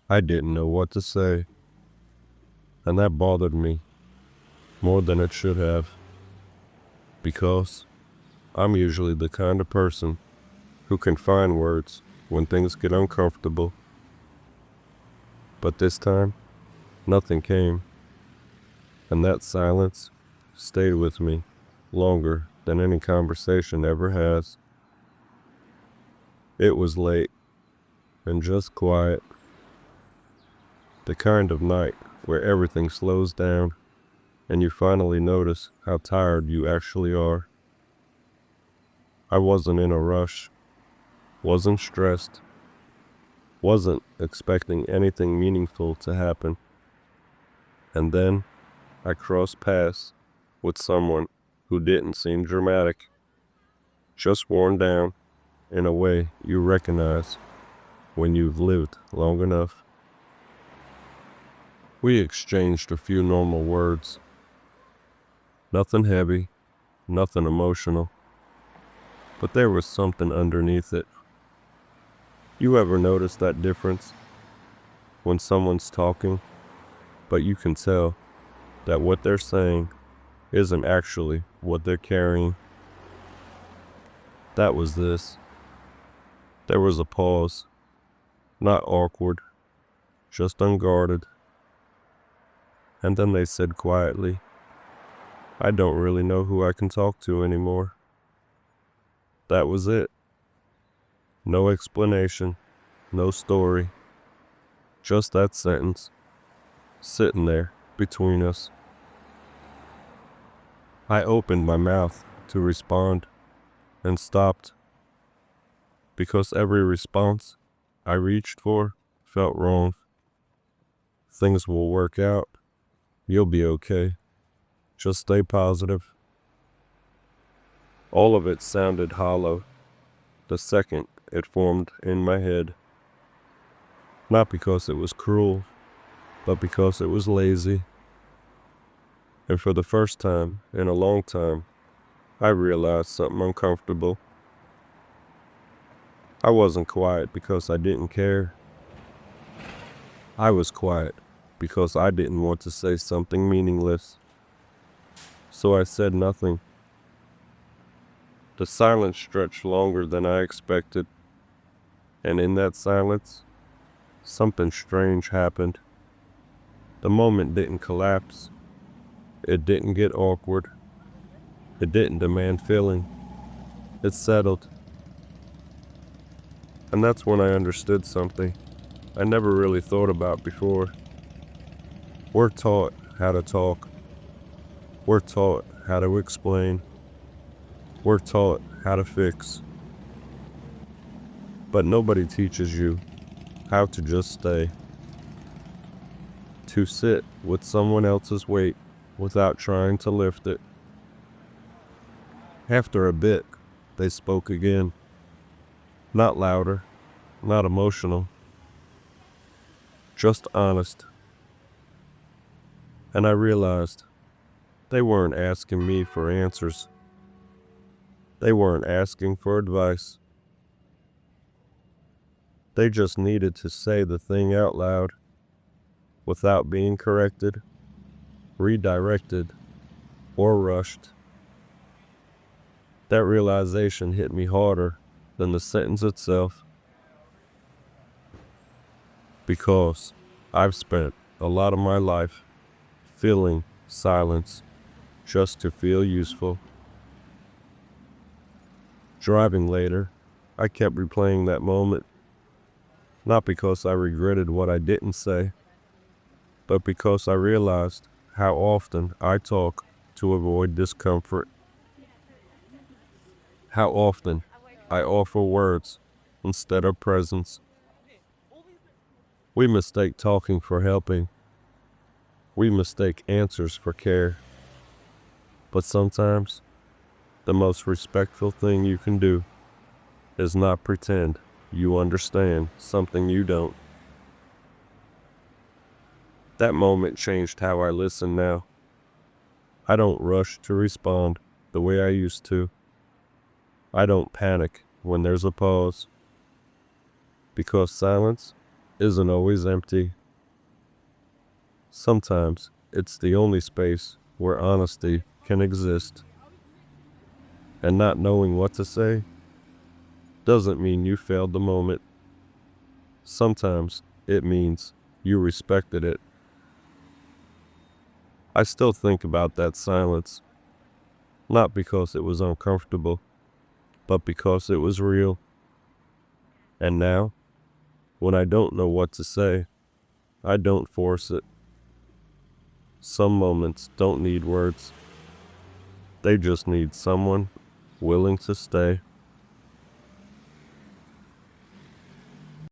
I didn't know what to say, and that bothered me more than it should have, because I'm usually the kind of person who can find words when things get uncomfortable. But this time, nothing came, and that silence stayed with me longer than any conversation ever has. It was late and just quiet, the kind of night where everything slows down and you finally notice how tired you actually are. I wasn't in a rush, wasn't stressed, wasn't expecting anything meaningful to happen. And then I crossed paths with someone who didn't seem dramatic, just worn down in a way you recognize when you've lived long enough. We exchanged a few normal words. Nothing heavy, nothing emotional, but there was something underneath it. You ever notice that difference? When someone's talking, but you can tell that what they're saying isn't actually what they're carrying. That was this. There was a pause, not awkward, just unguarded. And then they said quietly, "I don't really know who I can talk to anymore." That was it. No explanation, no story, just that sentence, sitting there between us. I opened my mouth to respond and stopped, because every response I reached for felt wrong. Things will work out. You'll be okay. Just stay positive. All of it sounded hollow the second it formed in my head. Not because it was cruel, but because it was lazy. And for the first time in a long time, I realized something uncomfortable. I wasn't quiet because I didn't care. I was quiet because I didn't want to say something meaningless. So I said nothing. The silence stretched longer than I expected, and in that silence, something strange happened. The moment didn't collapse. It didn't get awkward. It didn't demand filling. It settled. And that's when I understood something I never really thought about before. We're taught how to talk. We're taught how to explain. We're taught how to fix. But nobody teaches you how to just stay. To sit with someone else's weight without trying to lift it. After a bit, they spoke again. Not louder, not emotional, just honest. And I realized they weren't asking me for answers. They weren't asking for advice. They just needed to say the thing out loud without being corrected, redirected, or rushed. That realization hit me harder than the sentence itself, because I've spent a lot of my life filling silence just to feel useful. Driving later, I kept replaying that moment, not because I regretted what I didn't say, but because I realized how often I talk to avoid discomfort. How often I offer words instead of presence. We mistake talking for helping. We mistake answers for care. But sometimes, the most respectful thing you can do is not pretend you understand something you don't. That moment changed how I listen now. I don't rush to respond the way I used to. I don't panic when there's a pause. Because silence isn't always empty. Sometimes it's the only space where honesty can exist. And not knowing what to say doesn't mean you failed the moment. Sometimes it means you respected it. I still think about that silence, not because it was uncomfortable, but because it was real. And now, when I don't know what to say, I don't force it. Some moments don't need words. They just need someone willing to stay.